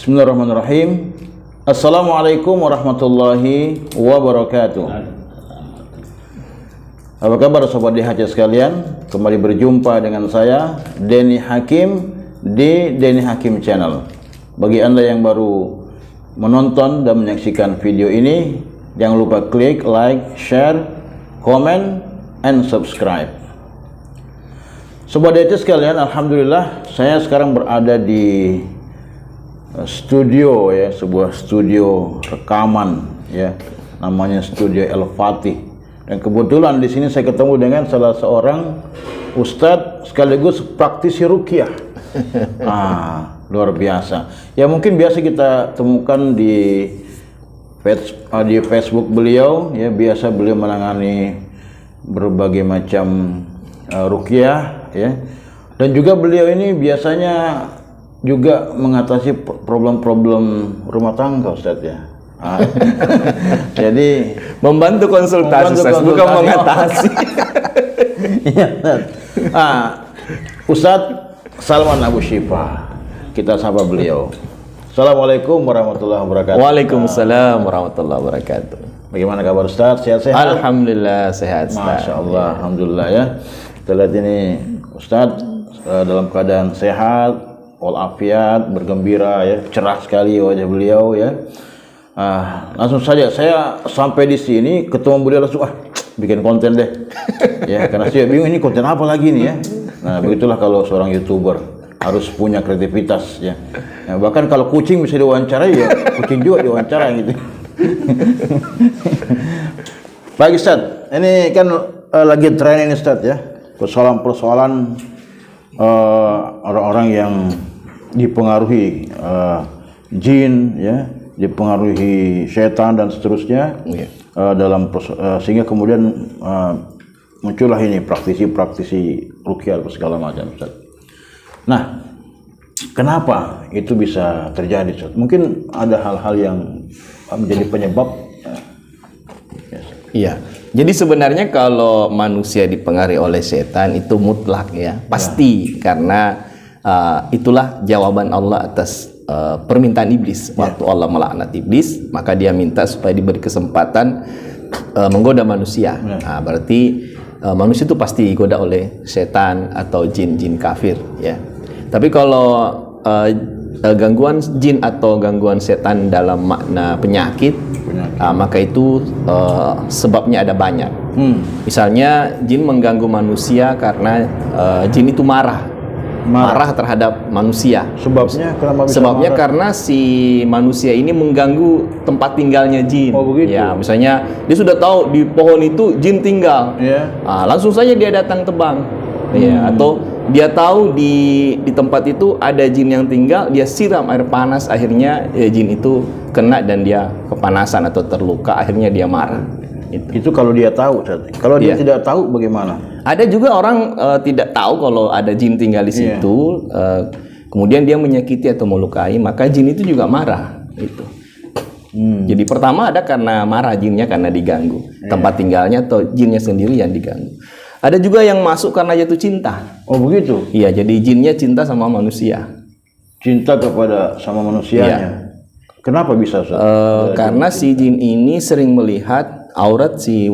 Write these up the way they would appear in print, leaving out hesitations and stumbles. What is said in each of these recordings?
Bismillahirrahmanirrahim. Assalamualaikum warahmatullahi wabarakatuh. Apa kabar sobat DHC sekalian? Kembali berjumpa dengan saya Denny Hakim di Denny Hakim Channel. Bagi Anda yang baru menonton dan menyaksikan video ini, jangan lupa klik like, share, comment, and subscribe. Sobat DHC sekalian, alhamdulillah saya sekarang berada di studio ya, sebuah studio rekaman ya, namanya Studio El Fatih. Dan kebetulan di sini saya ketemu dengan salah seorang ustadz sekaligus praktisi ruqyah. Luar biasa. Ya mungkin biasa kita temukan di Facebook beliau ya, biasa beliau menangani berbagai macam ruqyah ya. Dan juga beliau ini biasanya juga mengatasi problem-problem rumah tangga, Ustaz ya. Jadi membantu konsultasi, bukan mengatasi. Iya, Ustaz Salman Abu Syifa, kita sapa beliau. Assalamualaikum warahmatullahi wabarakatuh. Waalaikumsalam warahmatullahi wabarakatuh. Bagaimana kabar Ustaz? Sehat-sehat? Alhamdulillah sehat, Ustaz. Masya Allah, alhamdulillah ya. Kita lihat ini Ustaz dalam keadaan sehat, walafiat, bergembira ya, cerah sekali wajah beliau ya. Langsung saja saya sampai di sini ketemu beliau langsung bikin konten deh. Ya, karena saya bingung ini konten apa lagi nih ya. Nah, begitulah kalau seorang YouTuber harus punya kreativitas ya. Nah, bahkan kalau kucing bisa diwawancarai ya, kucing juga diwawancara gitu. Baik Ustaz, ini kan lagi tren ini Ustaz ya. Persoalan-persoalan orang-orang yang dipengaruhi jin ya, dipengaruhi setan dan seterusnya, sehingga kemudian muncullah ini praktisi-praktisi ruqyah segala macam Ustaz. Nah, kenapa itu bisa terjadi Ustaz? Mungkin ada hal-hal yang menjadi penyebab. Iya. Jadi sebenarnya kalau manusia dipengaruhi oleh setan itu mutlak ya, pasti karena itulah jawaban Allah atas permintaan iblis. Waktu Allah melaknat iblis, maka dia minta supaya diberi kesempatan menggoda manusia. Nah, berarti manusia itu pasti digoda oleh setan atau jin-jin kafir ya. Tapi kalau gangguan jin atau gangguan setan dalam makna penyakit, maka itu sebabnya ada banyak. Misalnya jin mengganggu manusia karena jin itu marah terhadap manusia. Sebabnya kenapa bisa Sebabnya marah? karena si manusia ini mengganggu tempat tinggalnya jin. Oh begitu. Ya, misalnya dia sudah tahu di pohon itu jin tinggal. Langsung saja dia datang tebang. Ya, atau dia tahu di tempat itu ada jin yang tinggal, dia siram air panas, akhirnya jin itu kena dan dia kepanasan atau terluka, akhirnya dia marah. Itu kalau dia tahu. Kalau dia tidak tahu bagaimana? Ada juga orang tidak tahu kalau ada jin tinggal di situ, kemudian dia menyakiti atau melukai, maka jin itu juga marah. Itu. Jadi pertama ada karena marah jinnya karena diganggu, tempat tinggalnya atau jinnya sendiri yang diganggu. Ada juga yang masuk karena jatuh cinta. Oh begitu? Iya, jadi jinnya cinta sama manusia. Cinta kepada sama manusianya. Kenapa bisa? Karena si jin ini sering melihat aurat si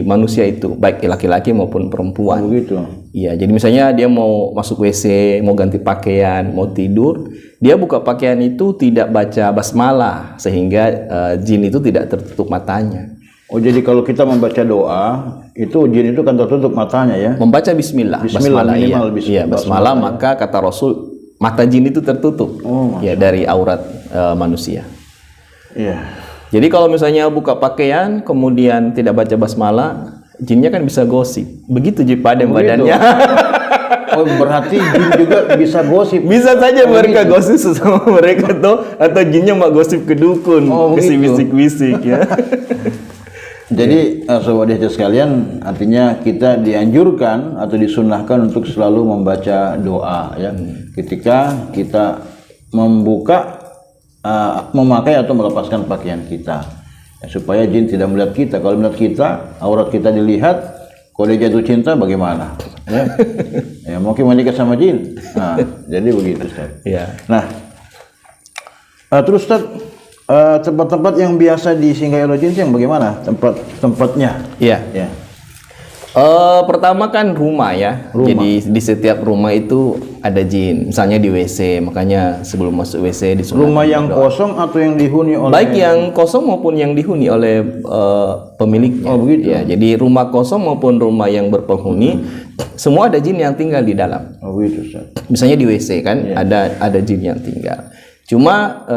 manusia itu, baik laki-laki maupun perempuan. Oh begitu? Iya, jadi misalnya dia mau masuk WC, mau ganti pakaian, mau tidur, dia buka pakaian itu tidak baca basmalah, sehingga jin itu tidak tertutup matanya. Oh jadi kalau kita membaca doa itu jin itu kan tertutup matanya ya? Membaca bismillah minimal iya, basmalah ya. Maka kata Rasul mata jin itu tertutup ya dari aurat manusia. Iya. Jadi kalau misalnya buka pakaian kemudian tidak baca basmalah, jinnya kan bisa gosip. Begitu Jipadem badannya. Oh berarti jin juga bisa gosip. Bisa saja mereka gosip sesama mereka tuh, atau jinnya mau gosip ke dukun, bisik-bisik ya. Jadi sobat DHC sekalian, artinya kita dianjurkan atau disunahkan untuk selalu membaca doa ya, ketika kita membuka, memakai atau melepaskan pakaian kita ya, supaya jin tidak melihat kita. Kalau melihat kita, aurat kita dilihat, kalau dia jatuh cinta bagaimana? Ya mungkin menikah sama jin. Nah, jadi begitu Ustaz. Ya. Nah, Terus Ustaz, tempat-tempat yang biasa disinggahi oleh jin itu yang bagaimana tempatnya? Iya. Ya. Pertama kan rumah ya. Jadi di setiap rumah itu ada jin. Misalnya di WC, makanya sebelum masuk WC disunahkan Rumah yang kosong atau yang dihuni oleh baik yang kosong maupun yang dihuni oleh pemiliknya. Oh, begitu. Ya, jadi rumah kosong maupun rumah yang berpenghuni semua ada jin yang tinggal di dalam. Oh begitu Ustaz. Misalnya di WC kan ada jin yang tinggal. Cuma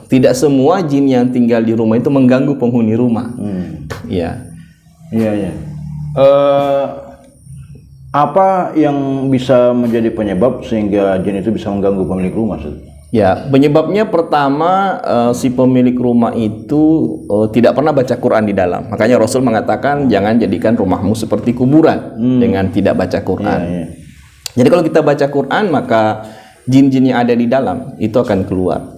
tidak semua jin yang tinggal di rumah itu mengganggu penghuni rumah. Iya. Iya, iya. Apa yang bisa menjadi penyebab sehingga jin itu bisa mengganggu pemilik rumah Ustaz? Ya, penyebabnya pertama si pemilik rumah itu tidak pernah baca Quran di dalam. Makanya Rasul mengatakan jangan jadikan rumahmu seperti kuburan dengan tidak baca Quran. Iya, iya. Jadi kalau kita baca Quran maka jin-jin yang ada di dalam itu akan keluar.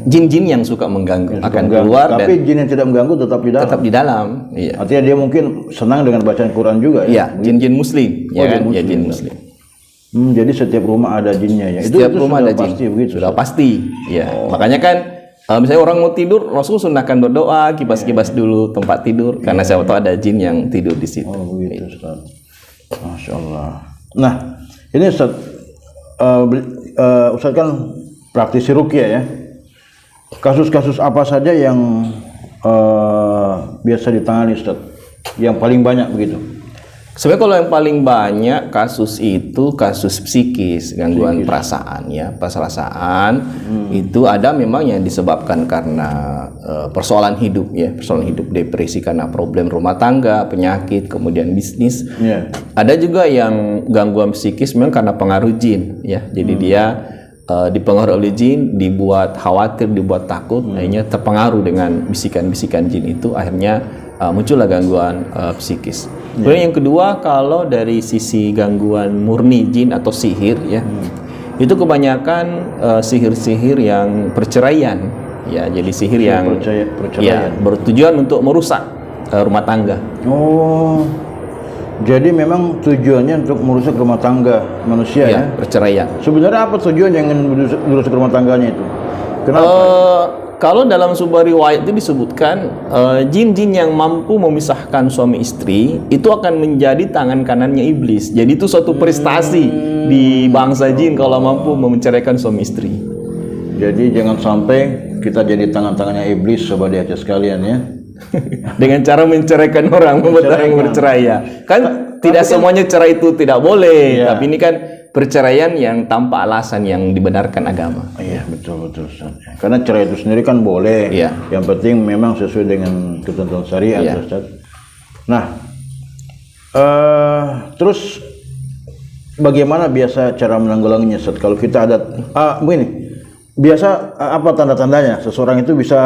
Jin-jin yang suka mengganggu akan keluar, tapi dan jin yang tidak mengganggu tetap di dalam. tetap di dalam. Iya. Artinya dia mungkin senang dengan bacaan Quran juga ya. Iya, jin-jin muslim, ya kan? jin Ya, jin muslim. muslim. Jadi setiap rumah ada jinnya ya. Setiap itu rumah sudah ada jin. pasti begitu. Sudah pasti. Ya. Makanya kan misalnya orang mau tidur, Rasul sunahkan berdoa, kipas-kipas dulu tempat tidur karena siapa tahu ada jin yang tidur di situ. Oh begitu Ustaz. Masya Allah. Nah ini Ustaz, Ustaz kan praktisi ruqyah ya. Kasus-kasus apa saja yang biasa ditangani Ustaz? Yang paling banyak begitu? Sebenarnya kalau yang paling banyak kasus itu kasus psikis, gangguan perasaan ya, perasaan itu ada memang yang disebabkan karena persoalan hidup ya, persoalan hidup, depresi karena problem rumah tangga, penyakit, kemudian bisnis. Yeah. Ada juga yang gangguan psikis memang karena pengaruh jin ya, jadi dia dipengaruhi oleh jin, dibuat khawatir, dibuat takut, akhirnya terpengaruh dengan bisikan-bisikan jin itu, akhirnya muncullah gangguan psikis. Kemudian yang kedua, kalau dari sisi gangguan murni jin atau sihir ya, itu kebanyakan sihir-sihir yang perceraian ya, jadi sihir yang ya, bertujuan untuk merusak rumah tangga. Oh, jadi memang tujuannya untuk merusak rumah tangga manusia ya? Perceraian. Sebenarnya apa tujuan yang ingin merusak rumah tangganya itu? Kenapa? Kalau dalam sebuah riwayat itu disebutkan jin-jin yang mampu memisahkan suami istri itu akan menjadi tangan kanannya iblis. Jadi itu suatu prestasi di bangsa jin kalau mampu menceraikan suami istri. Jadi jangan sampai kita jadi tangan-tangannya iblis sobat di atas sekalian ya. Dengan cara menceraikan orang, membuat orang bercerai ya. Kan tidak semuanya cerai itu tidak boleh, tapi ini kan perceraian yang tanpa alasan yang dibenarkan agama. Iya, betul Ustaz. Karena cerai itu sendiri kan boleh. Iya. Yang penting memang sesuai dengan ketentuan syariat Ustaz. Nah, terus bagaimana biasa cara menanggulanginya Ustaz? Kalau kita ada begini. Biasa apa tanda-tandanya seseorang itu bisa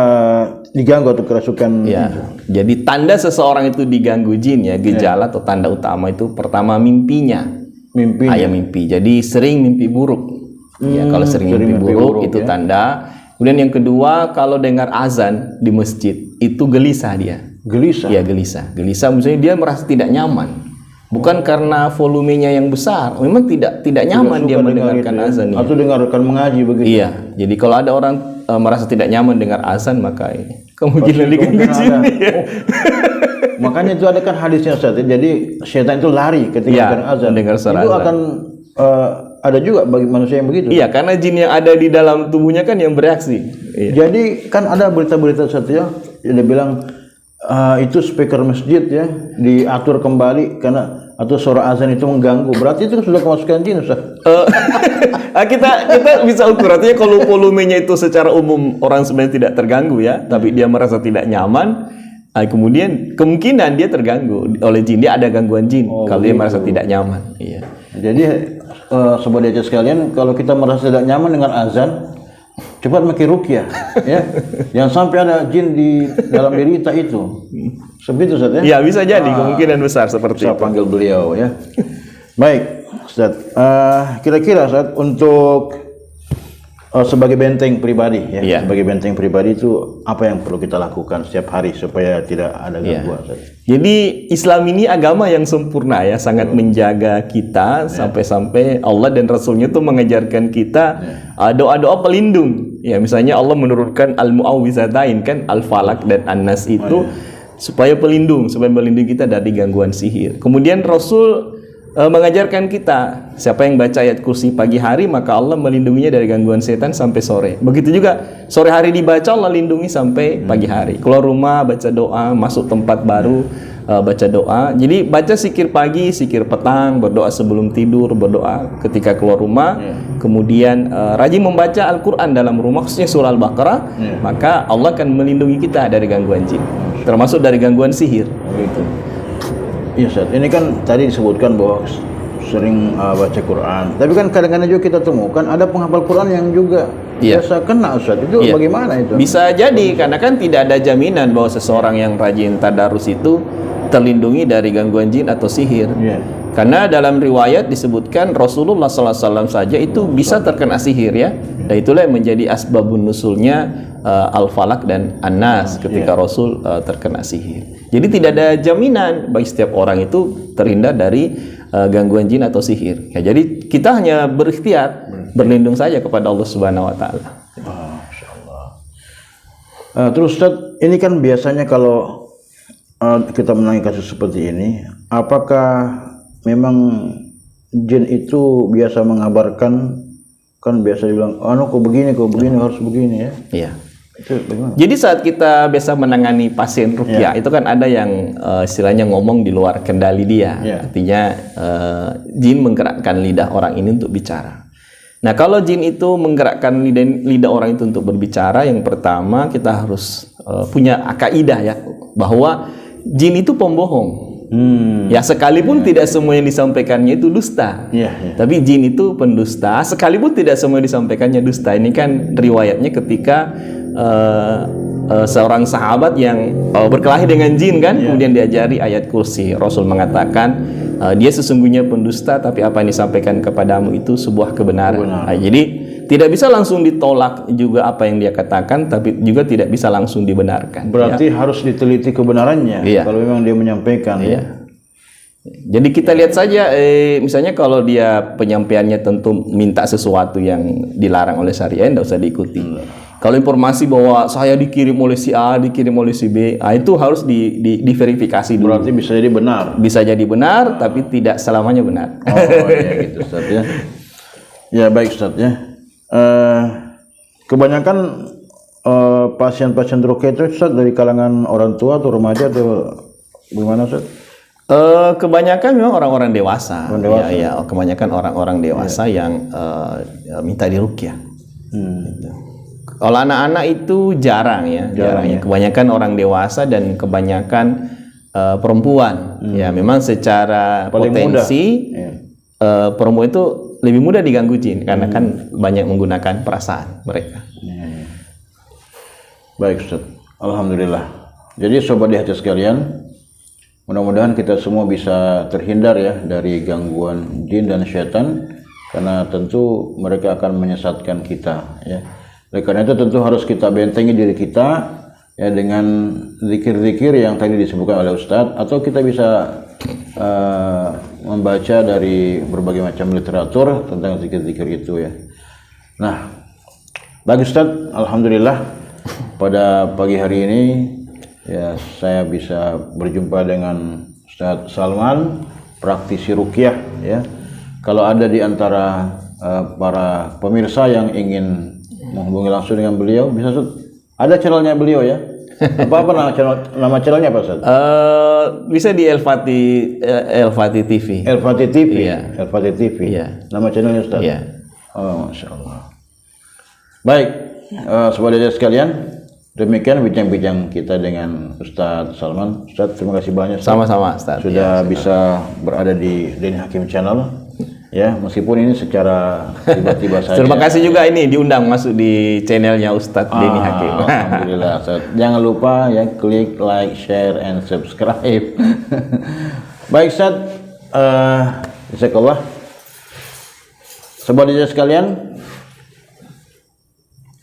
diganggu atau kerasukan? Ya, jadi tanda seseorang itu diganggu jin ya, gejala atau tanda utama itu pertama mimpinya. Mimpi. Jadi sering mimpi buruk. Ya, kalau sering mimpi buruk itu tanda. Kemudian yang kedua, kalau dengar azan di masjid itu gelisah dia. Gelisah? Iya, gelisah. Gelisah maksudnya dia merasa tidak nyaman. Bukan karena volumenya yang besar, memang tidak nyaman dia mendengarkan azan. Atau dengarkan mengaji begitu. Iya, jadi kalau ada orang merasa tidak nyaman dengar azan maka ini kemungkinan diganggu jin. Makanya itu ada kan hadisnya Ustaz. Jadi setan itu lari ketika dengar azan. Dengar suara itu azan. akan ada juga bagi manusia yang begitu. Iya, karena jin yang ada di dalam tubuhnya kan yang bereaksi. Iya. Jadi kan ada berita-berita Ustaz ya, dia bilang itu speaker masjid ya diatur kembali karena atau suara azan itu mengganggu. Berarti itu sudah kemasukan jin Ustaz. Kita bisa ukur, artinya kalau volumenya itu secara umum orang sebenarnya tidak terganggu ya, tapi dia merasa tidak nyaman, kemudian kemungkinan dia terganggu oleh jin, dia ada gangguan jin kalau dia merasa tidak nyaman. Iya. Jadi sobat aja sekalian, kalau kita merasa tidak nyaman dengan azan, cepat pakai ruqyah ya. Jangan sampai ada jin di dalam diri kita itu. Seperti itu Ustaz ya? Iya, bisa jadi kemungkinan besar seperti itu. Saya panggil beliau ya. Baik, Ustaz. Kira-kira Ustaz untuk sebagai benteng pribadi ya. Iya. Sebagai benteng pribadi itu apa yang perlu kita lakukan setiap hari supaya tidak ada gangguan? Jadi Islam ini agama yang sempurna ya, sangat menjaga kita sampai-sampai Allah dan Rasulnya tuh mengajarkan kita doa-doa pelindung. Ya, misalnya Allah menurunkan al-mu'awwizatain kan, al-falak dan an-nas itu supaya melindungi kita dari gangguan sihir. Kemudian Rasul mengajarkan kita, siapa yang baca ayat kursi pagi hari maka Allah melindunginya dari gangguan setan sampai sore. Begitu juga sore hari dibaca, Allah lindungi sampai pagi hari. Keluar rumah baca doa, masuk tempat baru baca doa. Jadi baca zikir pagi, zikir petang, berdoa sebelum tidur, berdoa ketika keluar rumah. Kemudian rajin membaca Al-Quran dalam rumah, khususnya surah Al-Baqarah, maka Allah akan melindungi kita dari gangguan jin, termasuk dari gangguan sihir. Begitu. Iya, Ustaz. Ini kan tadi disebutkan bahwa sering baca Quran. Tapi kan kadang-kadang juga kita temukan ada penghafal Quran yang juga biasa kena, Ustaz. Itu bagaimana itu? Bisa jadi, karena kan tidak ada jaminan bahwa seseorang yang rajin tadarus itu terlindungi dari gangguan jin atau sihir. Karena dalam riwayat disebutkan Rasulullah SAW saja itu bisa terkena sihir ya. Dan itulah yang menjadi asbabun nusulnya Al-Falak dan An-Nas ketika Rasul terkena sihir. Jadi tidak ada jaminan bagi setiap orang itu terhindar dari gangguan jin atau sihir. Ya, jadi kita hanya berikhtiar, berlindung saja kepada Allah Subhanahu wa taala. Masyaallah. Terus Ustaz, ini kan biasanya kalau kita menangani kasus seperti ini, apakah memang jin itu biasa mengabarkan, kan biasa bilang, kok begini harus begini ya? Iya. Itu bagaimana? Jadi saat kita biasa menangani pasien ruqyah itu kan ada yang istilahnya ngomong di luar kendali dia. Artinya jin menggerakkan lidah orang ini untuk bicara. Nah, kalau jin itu menggerakkan lidah orang itu untuk berbicara, yang pertama kita harus punya kaidah ya, bahwa jin itu pembohong. Ya, sekalipun tidak semua yang disampaikannya itu dusta. Tapi jin itu pendusta, sekalipun tidak semua yang disampaikannya dusta. Ini kan riwayatnya ketika seorang sahabat yang berkelahi dengan jin kan, kemudian diajari ayat kursi. Rasul mengatakan dia sesungguhnya pendusta, tapi apa yang disampaikan kepadamu itu sebuah kebenaran. Nah, jadi tidak bisa langsung ditolak juga apa yang dia katakan, tapi juga tidak bisa langsung dibenarkan. Berarti harus diteliti kebenarannya kalau memang dia menyampaikan. Jadi kita lihat saja, misalnya kalau dia penyampaiannya tentu minta sesuatu yang dilarang oleh syariat, tidak usah diikuti. Kalau informasi bahwa saya dikirim oleh si A, dikirim oleh si B, itu harus diverifikasi dulu. Berarti bisa jadi benar. Bisa jadi benar, tapi tidak selamanya benar. Oh iya gitu Ustaz ya. Ya baik Ustaz ya. Kebanyakan pasien-pasien ruqyah itu Ustaz dari kalangan orang tua atau remaja atau bagaimana Ustaz? Kebanyakan memang orang-orang dewasa. Ya, kebanyakan orang-orang dewasa yang minta diruqyah. Gitu. Kalau anak-anak itu jarang ya. Kebanyakan orang dewasa dan kebanyakan perempuan. Ya, memang secara paling potensi perempuan itu lebih mudah diganggu jin karena kan banyak menggunakan perasaan mereka. Baik Ustaz, alhamdulillah. Jadi sobat di hati sekalian, mudah-mudahan kita semua bisa terhindar ya dari gangguan jin dan syaitan, karena tentu mereka akan menyesatkan kita ya. Oleh karena itu tentu harus kita bentengi diri kita ya dengan zikir-zikir yang tadi disebutkan oleh Ustadz, atau kita bisa membaca dari berbagai macam literatur tentang zikir-zikir itu ya. Nah, bagus Ustadz, alhamdulillah pada pagi hari ini ya saya bisa berjumpa dengan Ustadz Salman, praktisi ruqyah ya. Kalau ada di antara para pemirsa yang ingin menghubungi langsung dengan beliau, bisa Ustaz? Ada channelnya beliau ya? Apa nama channelnya apa Ustaz? Bisa di Elfati TV. Elfati TV. Iya. Elfati TV. Iya. Nama channelnya Ustaz? Iya. Oh, Masya Allah. Baik, saudara sekalian, demikian bincang-bincang kita dengan Ustadz Salman. Ustadz, terima kasih banyak Ustadz. Sama-sama Ustadz. Sudah bisa berada di Denny Hakim Channel. Ya, meskipun ini secara tiba-tiba saja. Terima kasih juga ini diundang masuk di channelnya Ustadz Denny Hakim. Alhamdulillah. Jangan lupa ya klik like, share, and subscribe. Baik Ustadz, jazakallah. Sobat sekalian,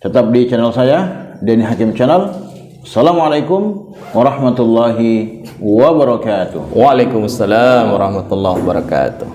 Tetap di channel saya, Denny Hakim Channel. Assalamualaikum warahmatullahi wabarakatuh. Waalaikumsalam warahmatullahi wabarakatuh.